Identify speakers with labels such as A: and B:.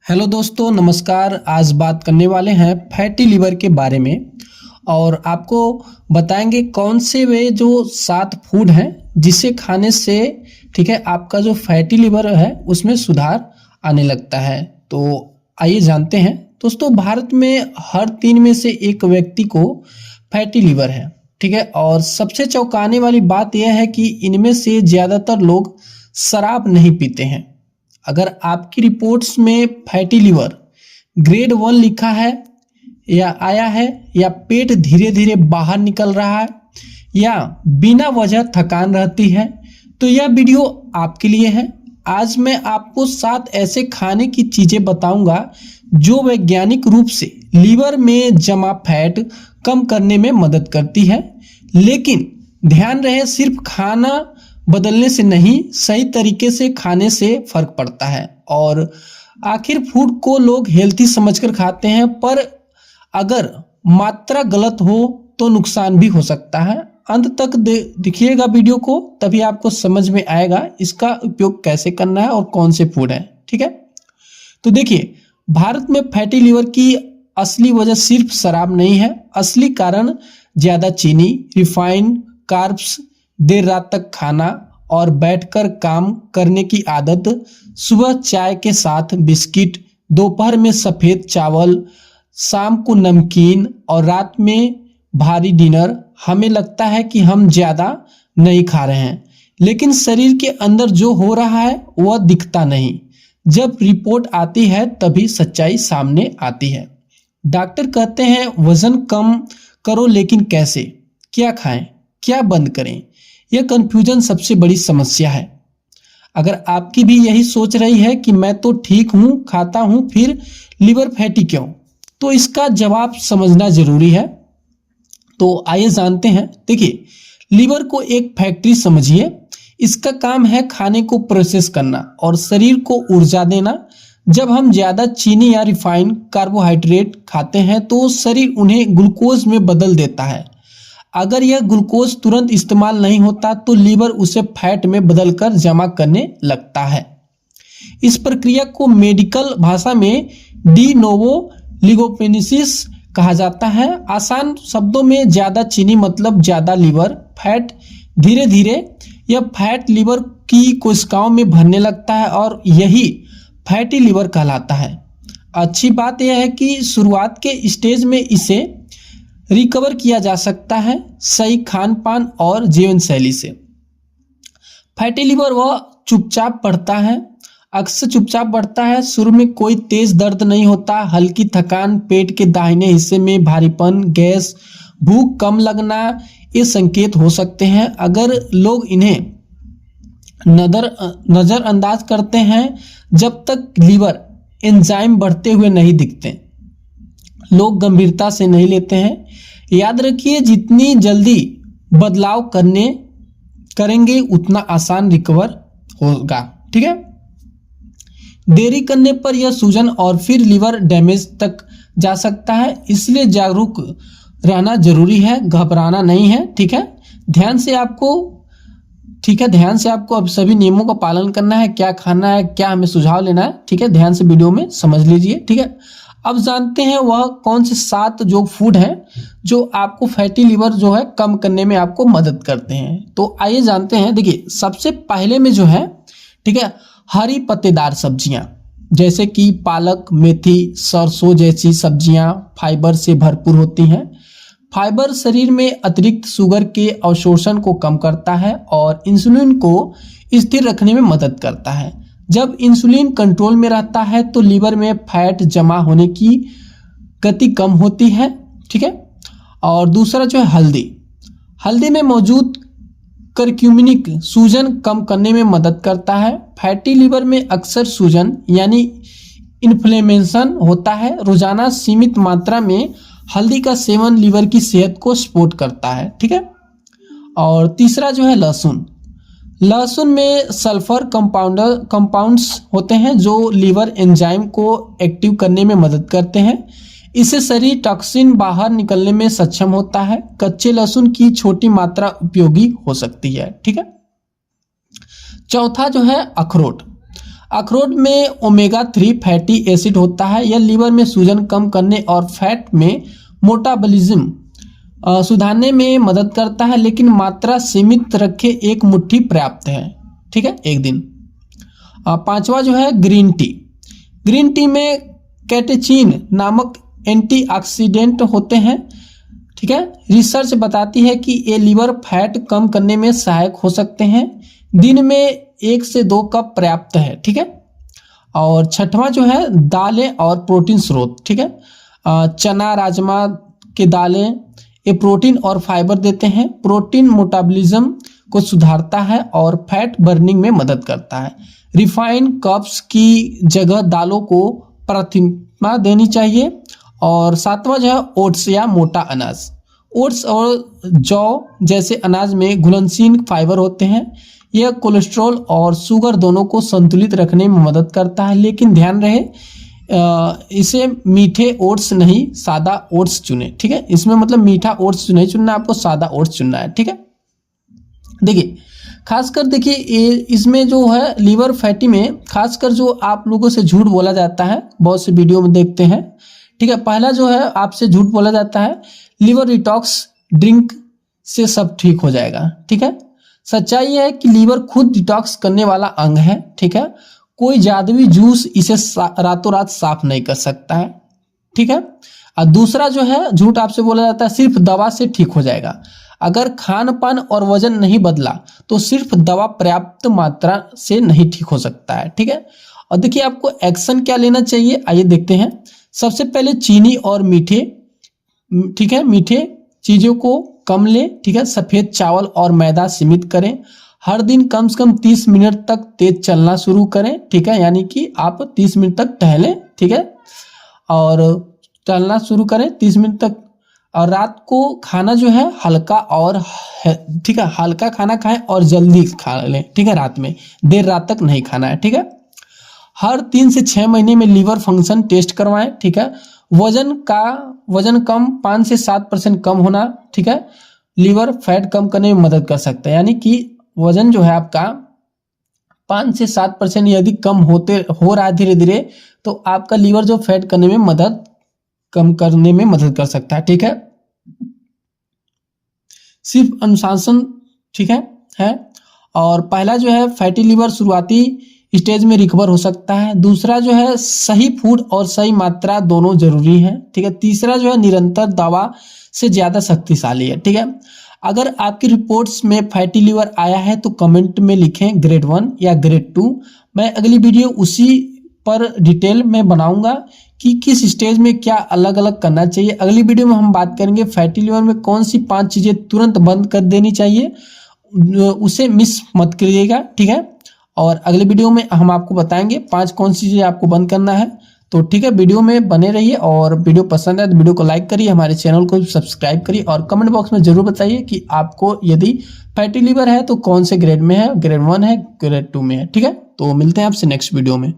A: Hello दोस्तों, नमस्कार। आज बात करने वाले हैं फैटी लिवर के बारे में और आपको बताएंगे कौन से वे जो 7 फूड हैं जिसे खाने से आपका जो फैटी लिवर है उसमें सुधार आने लगता है। तो आइए जानते हैं। दोस्तों, भारत में हर 3 में से एक व्यक्ति को फैटी लिवर है। और सबसे चौंकाने वाली बात यह है कि इनमें से ज़्यादातर लोग शराब नहीं पीते हैं। अगर आपकी रिपोर्ट्स में फैटी लिवर ग्रेड 1 लिखा है या आया है, या पेट धीरे धीरे बाहर निकल रहा है, या बिना वजह थकान रहती है, तो यह वीडियो आपके लिए है। आज मैं आपको 7 ऐसे खाने की चीजें बताऊंगा जो वैज्ञानिक रूप से लीवर में जमा फैट कम करने में मदद करती है। लेकिन ध्यान रहे, सिर्फ खाना बदलने से नहीं, सही तरीके से खाने से फर्क पड़ता है। और आखिर फूड को लोग हेल्थी समझकर खाते हैं, पर अगर मात्रा गलत हो तो नुकसान भी हो सकता है। अंत तक देखिएगा वीडियो को, तभी आपको समझ में आएगा इसका उपयोग कैसे करना है और कौन से फूड है। तो देखिए, भारत में फैटी लिवर की असली वजह सिर्फ शराब नहीं है। असली कारण ज्यादा चीनी, रिफाइंड कार्ब्स, देर रात तक खाना और बैठकर काम करने की आदत, सुबह चाय के साथ बिस्किट, दोपहर में सफेद चावल, शाम को नमकीन और रात में भारी डिनर। हमें लगता है कि हम ज्यादा नहीं खा रहे हैं, लेकिन शरीर के अंदर जो हो रहा है वह दिखता नहीं। जब रिपोर्ट आती है तभी सच्चाई सामने आती है। डॉक्टर कहते हैं वजन कम करो, लेकिन कैसे, क्या खाएं, क्या बंद करें? यह कंफ्यूजन सबसे बड़ी समस्या है। अगर आपकी भी यही सोच रही है कि मैं तो ठीक हूं, खाता हूं, फिर लिवर फैटी क्यों, तो इसका जवाब समझना जरूरी है। तो आइए जानते हैं। देखिए, लिवर को एक फैक्ट्री समझिए। इसका काम है खाने को प्रोसेस करना और शरीर को ऊर्जा देना। जब हम ज्यादा चीनी या रिफाइंड कार्बोहाइड्रेट खाते हैं तो शरीर उन्हें ग्लूकोज में बदल देता है। अगर यह ग्लूकोज तुरंत इस्तेमाल नहीं होता तो लीवर उसे फैट में बदलकर जमा करने लगता है। इस प्रक्रिया को मेडिकल भाषा में डी नोवो लिगोपेनेसिस कहा जाता है। आसान शब्दों में ज्यादा चीनी मतलब ज्यादा लीवर फैट। धीरे धीरे यह फैट लीवर की कोशिकाओं में भरने लगता है और यही फैटी लिवर कहलाता है। अच्छी बात यह है कि शुरुआत के स्टेज में इसे रिकवर किया जा सकता है सही खान पान और जीवन शैली से। फैटी लिवर वह चुपचाप बढ़ता है, अक्सर चुपचाप बढ़ता है। शुरू में कोई तेज दर्द नहीं होता, हल्की थकान, पेट के दाहिने हिस्से में भारीपन, गैस, भूख कम लगना, ये संकेत हो सकते हैं। अगर लोग इन्हें नजरअंदाज करते हैं जब तक लीवर एंजाइम बढ़ते हुए नहीं दिखते, लोग गंभीरता से नहीं लेते हैं। याद रखिए, जितनी जल्दी बदलाव करेंगे उतना आसान रिकवर होगा। देरी करने पर यह सूजन और फिर लिवर डैमेज तक जा सकता है, इसलिए जागरूक रहना जरूरी है, घबराना नहीं है। ध्यान से आपको अब सभी नियमों का पालन करना है। क्या खाना है, क्या हमें सुझाव लेना है, ध्यान से वीडियो में समझ लीजिए। अब जानते हैं वह कौन से 7 जो फूड हैं जो आपको फैटी लिवर जो है कम करने में आपको मदद करते हैं। तो आइए जानते हैं। देखिए, सबसे पहले में जो है हरी पत्तेदार सब्जियां, जैसे कि पालक, मेथी, सरसों जैसी सब्जियां फाइबर से भरपूर होती हैं। फाइबर शरीर में अतिरिक्त शुगर के अवशोषण को कम करता है और इंसुलिन को स्थिर रखने में मदद करता है। जब इंसुलिन कंट्रोल में रहता है तो लीवर में फैट जमा होने की गति कम होती है। और दूसरा जो है हल्दी में मौजूद करक्यूमिनिक सूजन कम करने में मदद करता है। फैटी लिवर में अक्सर सूजन यानी इन्फ्लेमेशन होता है। रोजाना सीमित मात्रा में हल्दी का सेवन लीवर की सेहत को सपोर्ट करता है। और तीसरा जो है लहसुन में सल्फर कंपाउंड्स होते हैं जो लिवर एंजाइम को एक्टिव करने में मदद करते हैं। इससे शरीर टॉक्सिन बाहर निकलने में सक्षम होता है। कच्चे लहसुन की छोटी मात्रा उपयोगी हो सकती है। चौथा जो है अखरोट। अखरोट में ओमेगा 3 फैटी एसिड होता है। यह लीवर में सूजन कम करने और फैट में मेटाबॉलिज्म सुधारने में मदद करता है, लेकिन मात्रा सीमित रखे, एक मुट्ठी पर्याप्त है। ठीक है, एक दिन। पांचवा जो है ग्रीन टी। ग्रीन टी में कैटेचिन नामक एंटीऑक्सीडेंट होते हैं। ठीक है, रिसर्च बताती है कि ये लीवर फैट कम करने में सहायक हो सकते हैं। दिन में 1 से 2 कप पर्याप्त है। ठीक है, और छठवां जो है दालें और प्रोटीन स्रोत। ठीक है, चना, राजमा के दालें ये प्रोटीन और फाइबर देते हैं। प्रोटीन मेटाबॉलिज्म को सुधारता है और फैट बर्निंग में मदद करता है। रिफाइंड कर्ब्स की जगह दालों को प्राथमिकता देनी चाहिए। और सातवां जो है ओट्स या मोटा अनाज। ओट्स और जौ जैसे अनाज में घुलनशील फाइबर होते हैं। यह कोलेस्ट्रॉल और शुगर दोनों को संतुलित रखने में मदद करता है, लेकिन ध्यान रहे इसे मीठे ओट्स नहीं, सादा ओट्स चुने। ठीक है, इसमें मतलब मीठा ओट्स नहीं चुनना, आपको सादा ओट्स चुनना है। ठीक है, देखिए खासकर देखिए इसमें जो है लीवर फैटी में खासकर जो आप लोगों से झूठ बोला जाता है, बहुत से वीडियो में देखते हैं। ठीक है, पहला जो है आपसे झूठ बोला जाता है लीवर डिटॉक्स ड्रिंक से सब ठीक हो जाएगा। ठीक है, सच्चाई है कि लीवर खुद डिटॉक्स करने वाला अंग है। ठीक है, कोई जादुई जूस इसे रातों रात साफ नहीं कर सकता है। ठीक है, और दूसरा जो है झूठ आपसे बोला जाता है सिर्फ दवा से ठीक हो जाएगा। अगर खान पान और वजन नहीं बदला तो सिर्फ दवा पर्याप्त मात्रा से नहीं ठीक हो सकता है। ठीक है, और देखिए आपको एक्शन क्या लेना चाहिए, आइए देखते हैं। सबसे पहले चीनी और मीठे, ठीक है, मीठे चीजों को कम लें। ठीक है, सफेद चावल और मैदा सीमित करें। हर दिन कम से कम 30 मिनट तक तेज चलना शुरू करें। ठीक है, यानी कि आप 30 मिनट तक टहलें। ठीक है, और टहलना शुरू करें 30 मिनट तक। और रात को खाना जो है हल्का और ठीक है, हल्का खाना खाएं और जल्दी खा लें। ठीक है, रात में देर रात तक नहीं खाना है। ठीक है, हर 3 से 6 महीने में लीवर फंक्शन टेस्ट करवाएं। ठीक है, वजन कम 5 से 7% कम होना, ठीक है, लीवर फैट कम करने में मदद कर सकता है। यानी कि वजन जो है आपका 5 से 7% यदि कम हो रहा है धीरे धीरे, तो आपका लीवर जो फैट करने में कम करने में मदद कर सकता है। ठीक है, सिर्फ अनुशासन ठीक है। और पहला जो है फैटी लीवर शुरुआती स्टेज में रिकवर हो सकता है। दूसरा जो है सही फूड और सही मात्रा दोनों जरूरी है। ठीक है, तीसरा जो है निरंतर दवा से ज्यादा शक्तिशाली है। ठीक है, अगर आपकी रिपोर्ट्स में फैटी लीवर आया है तो कमेंट में लिखें ग्रेड 1 या ग्रेड 2। मैं अगली वीडियो उसी पर डिटेल में बनाऊंगा कि किस स्टेज में क्या अलग अलग करना चाहिए। अगली वीडियो में हम बात करेंगे फैटी लीवर में कौन सी 5 चीजें तुरंत बंद कर देनी चाहिए, उसे मिस मत करिएगा। ठीक है, और अगले वीडियो में हम आपको बताएंगे 5 कौन सी चीजें आपको बंद करना है। तो ठीक है, वीडियो में बने रहिए और वीडियो पसंद है तो वीडियो को लाइक करिए, हमारे चैनल को सब्सक्राइब करिए और कमेंट बॉक्स में जरूर बताइए कि आपको यदि फैटी लीवर है तो कौन से ग्रेड में है, ग्रेड 1 है, ग्रेड 2 में है। ठीक है, तो मिलते हैं आपसे नेक्स्ट वीडियो में।